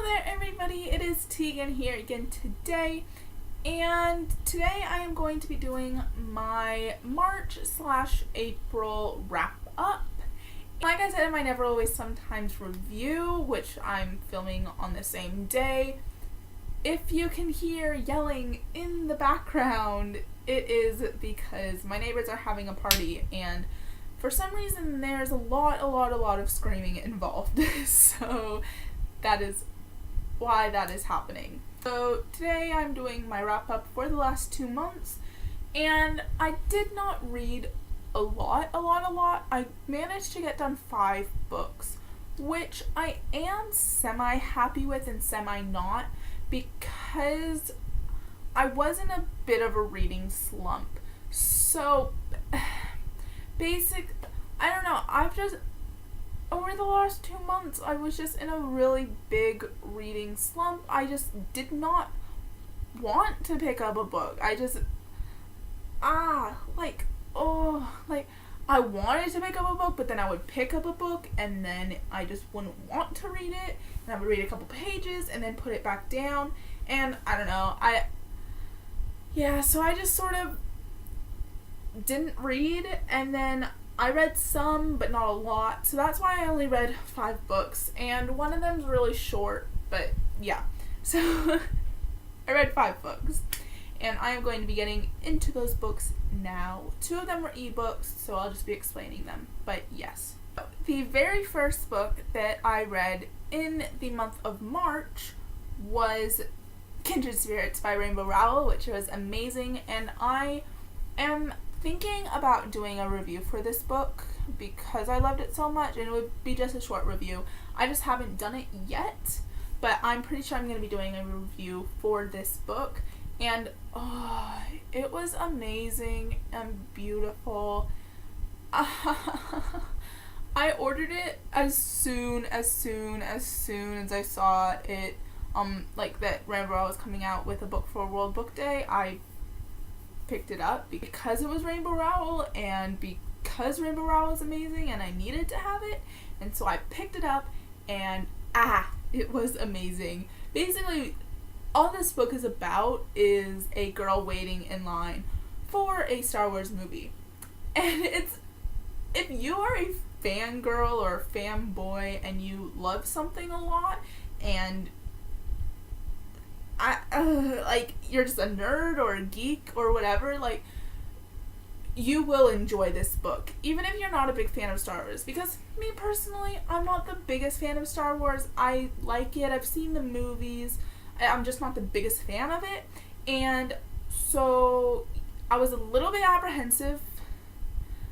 Hello there everybody, it is Tegan here again today, and today I am going to be doing my March/April wrap up. Like I said in my Never Always Sometimes review, which I'm filming on the same day, if you can hear yelling in the background, it is because my neighbors are having a party and for some reason there's a lot of screaming involved. So that is why that is happening. So today I'm doing my wrap up for the last 2 months, and I did not read a lot. I managed to get done 5 books, which I am semi happy with and semi not, because I was in a bit of a reading slump. So I don't know, over the last 2 months, I was just in a really big reading slump. I just did not want to pick up a book. I wanted to pick up a book, but then I would pick up a book and then I just wouldn't want to read it, and I would read a couple pages and then put it back down, and I don't know, so I just sort of didn't read, and then I read some, but not a lot, so that's why I only read 5 books, and one of them's really short, but yeah. So I read 5 books, and I am going to be getting into those books now. 2 of them were ebooks, so I'll just be explaining them, but yes. The very first book that I read in the month of March was Kindred Spirits by Rainbow Rowell, which was amazing, and I am thinking about doing a review for this book because I loved it so much, and it would be just a short review. I just haven't done it yet, but I'm pretty sure I'm going to be doing a review for this book, and it was amazing and beautiful. I ordered it as soon as I saw it, that Rainbow Rowell was coming out with a book for World Book Day. I picked it up because it was Rainbow Rowell, and because Rainbow Rowell is amazing and I needed to have it, and so I picked it up, and it was amazing. Basically, all this book is about is a girl waiting in line for a Star Wars movie, and if you are a fangirl or a fanboy and you love something a lot, and you're just a nerd or a geek or whatever, you will enjoy this book, even if you're not a big fan of Star Wars, because me personally, I'm not the biggest fan of Star Wars. I like it, I've seen the movies, I'm just not the biggest fan of it, and so I was a little bit apprehensive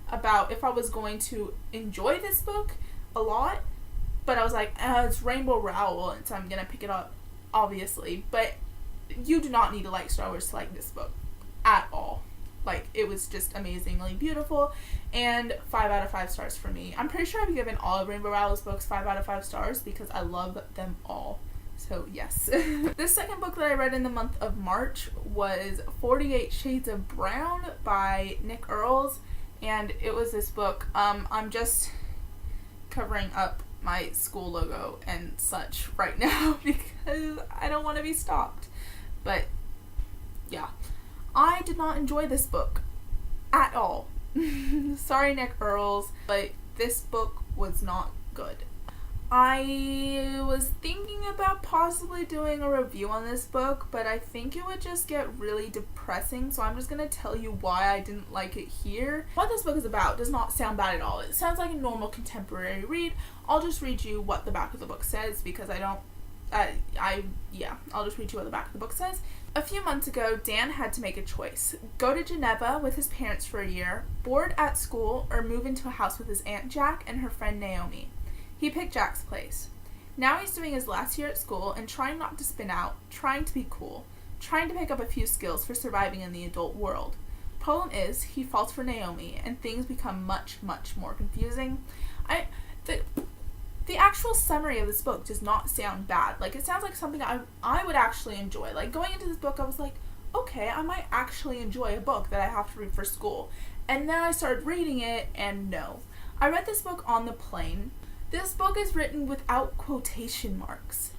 about if I was going to enjoy this book a lot, but I was like, it's Rainbow Rowell, and so I'm gonna pick it up, obviously. But you do not need to like Star Wars to like this book at all. It was just amazingly beautiful, and 5 out of 5 stars for me. I'm pretty sure I've given all of Rainbow Rowell's books 5 out of 5 stars because I love them all. So yes. The second book that I read in the month of March was 48 Shades of Brown by Nick Earls, and it was this book. I'm just covering up my school logo and such right now because I don't want to be stalked. But yeah, I did not enjoy this book at all. Sorry, Nick Earls, but this book was not good. I was thinking about possibly doing a review on this book, but I think it would just get really depressing, so I'm just going to tell you why I didn't like it here. What this book is about does not sound bad at all. It sounds like a normal contemporary read. I'll just read you what the back of the book says because I'll just read you what the back of the book says. A few months ago, Dan had to make a choice. Go to Geneva with his parents for a year, board at school, or move into a house with his Aunt Jack and her friend Naomi. He picked Jack's place. Now he's doing his last year at school and trying not to spin out, trying to be cool, trying to pick up a few skills for surviving in the adult world. Problem is, he falls for Naomi, and things become much more confusing. The actual summary of this book does not sound bad. It sounds like something I would actually enjoy. Going into this book, I was like, okay, I might actually enjoy a book that I have to read for school. And then I started reading it, and no. I read this book on the plane. This book is written without quotation marks.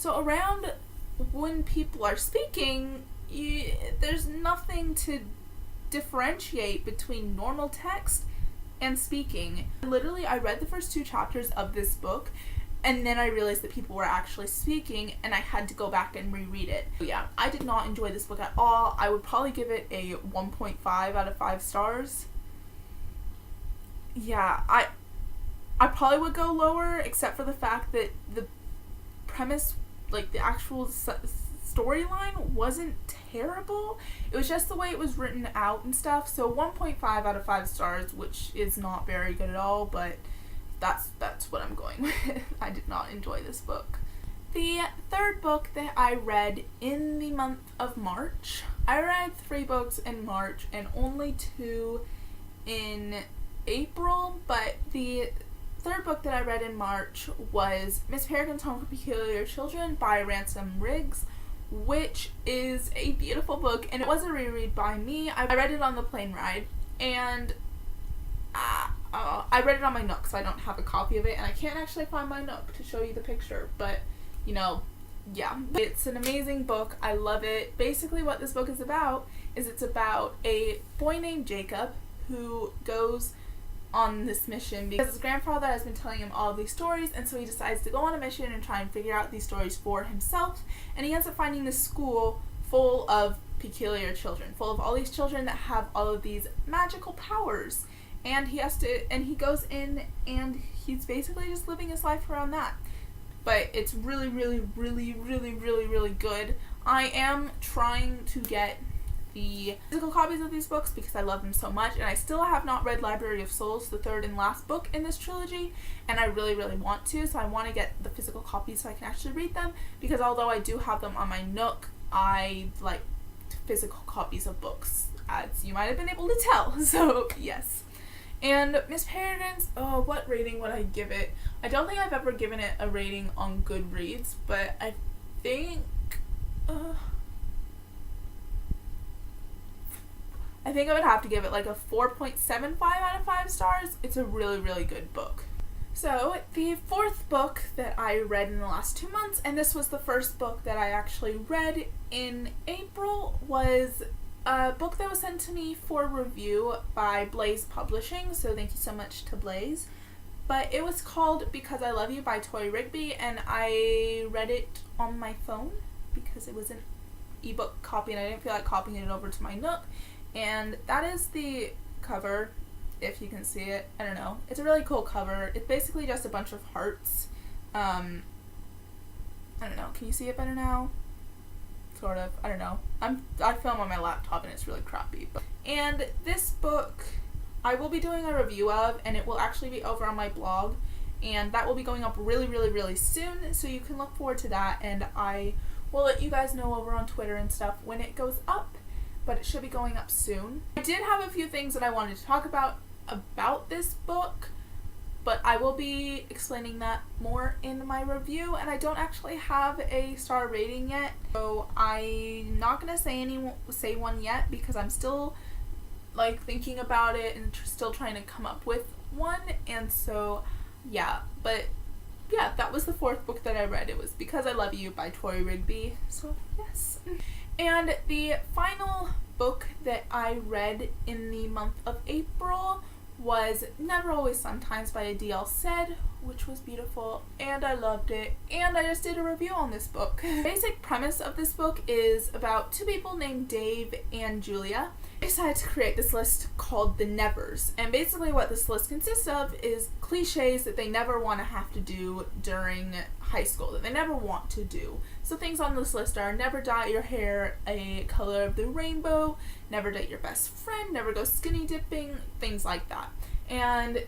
So around when people are speaking, there's nothing to differentiate between normal text and speaking. Literally, I read the first 2 chapters of this book, and then I realized that people were actually speaking, and I had to go back and reread it. Yeah, I did not enjoy this book at all. I would probably give it a 1.5 out of 5 stars. Yeah, I probably would go lower, except for the fact that the premise, like the actual storyline, wasn't terrible. It was just the way it was written out and stuff. So 1.5 out of 5 stars, which is not very good at all, but that's what I'm going with. I did not enjoy this book. The third book that I read in the month of March, I read 3 books in March and only 2 in April, but the third book that I read in March was Miss Peregrine's Home for Peculiar Children by Ransom Riggs, which is a beautiful book, and it was a reread by me. I read it on the plane ride, and I read it on my Nook, so I don't have a copy of it, and I can't actually find my Nook to show you the picture, but, you know, yeah. It's an amazing book. I love it. Basically what this book is about is it's about a boy named Jacob who goes on this mission because his grandfather has been telling him all of these stories, and so he decides to go on a mission and try and figure out these stories for himself, and he ends up finding this school full of peculiar children, full of all these children that have all of these magical powers, and he goes in and he's basically just living his life around that. But it's really, really, really, really, really, really good. I am trying to get the physical copies of these books because I love them so much, and I still have not read Library of Souls, the third and last book in this trilogy, and I really, really want to, so I want to get the physical copies so I can actually read them, because although I do have them on my Nook, I like physical copies of books, as you might have been able to tell, so yes. And Miss Peregrine's, what rating would I give it? I don't think I've ever given it a rating on Goodreads, but I think I would have to give it like a 4.75 out of 5 stars. It's a really, really good book. So, the fourth book that I read in the last 2 months, and this was the first book that I actually read in April, was a book that was sent to me for review by Blaze Publishing, so thank you so much to Blaze. But it was called Because I Love You by Tori Rigby, and I read it on my phone because it was an ebook copy and I didn't feel like copying it over to my Nook. And that is the cover, if you can see it. I don't know. It's a really cool cover. It's basically just a bunch of hearts. I don't know. Can you see it better now? Sort of. I don't know. I film on my laptop and it's really crappy. And this book I will be doing a review of, and it will actually be over on my blog, and that will be going up really, really, really soon, so you can look forward to that, and I will let you guys know over on Twitter and stuff when it goes up, but it should be going up soon. I did have a few things that I wanted to talk about this book, but I will be explaining that more in my review, and I don't actually have a star rating yet, so I'm not going to say one yet because I'm still like thinking about it and still trying to come up with one, and so yeah, but yeah, that was the fourth book that I read. It was Because I Love You by Tori Rigby, so yes. And the final book that I read in the month of April was Never Always Sometimes by Adele Said, which was beautiful, and I loved it, and I just did a review on this book. The basic premise of this book is about 2 people named Dave and Julia. They decided to create this list called the Nevers, and basically what this list consists of is cliches that they never want to have to do during high school, that they never want to do. So things on this list are never dye your hair a color of the rainbow, never date your best friend, never go skinny dipping, things like that. And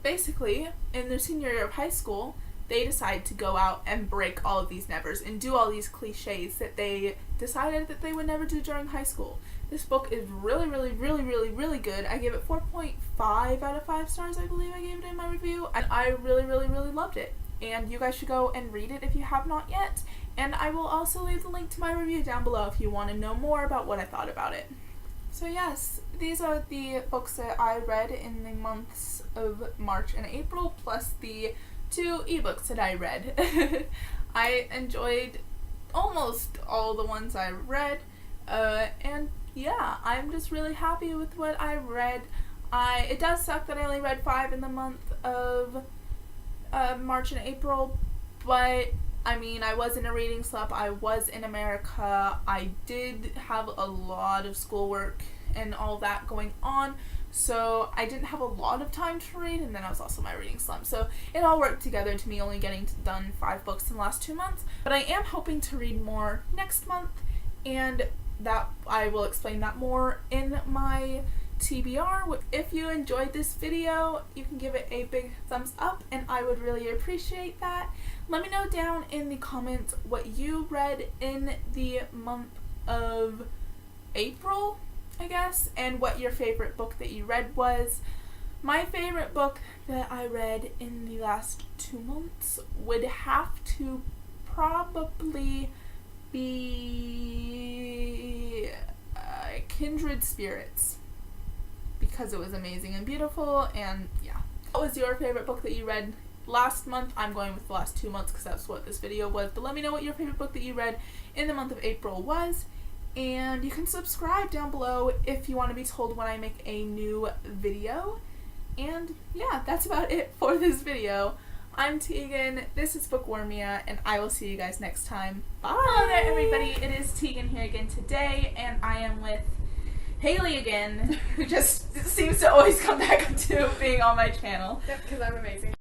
basically, in their senior year of high school, they decide to go out and break all of these nevers and do all these cliches that they decided that they would never do during high school. This book is really, really, really, really, really good. I gave it 4.5 out of 5 stars, I believe I gave it in my review, and I really, really, really loved it. And you guys should go and read it if you have not yet, and I will also leave the link to my review down below if you want to know more about what I thought about it. So yes, these are the books that I read in the months of March and April, plus the 2 ebooks that I read. I enjoyed almost all the ones I read, and yeah, I'm just really happy with what I read. It does suck that I only read 5 in the month of March and April, but I mean, I was in a reading slump. I was in America. I did have a lot of schoolwork and all that going on, so I didn't have a lot of time to read, and then I was also in my reading slump. So it all worked together to me only getting done 5 books in the last 2 months. But I am hoping to read more next month, and that I will explain that more in my TBR. If you enjoyed this video, you can give it a big thumbs up, and I would really appreciate that. Let me know down in the comments what you read in the month of April, I guess, and what your favorite book that you read was. My favorite book that I read in the last 2 months would have to probably be Kindred Spirits, because it was amazing and beautiful, and yeah. What was your favorite book that you read last month? I'm going with the last 2 months because that's what this video was, but let me know what your favorite book that you read in the month of April was, and you can subscribe down below if you want to be told when I make a new video. And yeah, that's about it for this video. I'm Tegan, this is Bookwormia, and I will see you guys next time. Bye! Hello there everybody, it is Tegan here again today, and I am with Haley again, who just seems to always come back to being on my channel. Yep, because I'm amazing.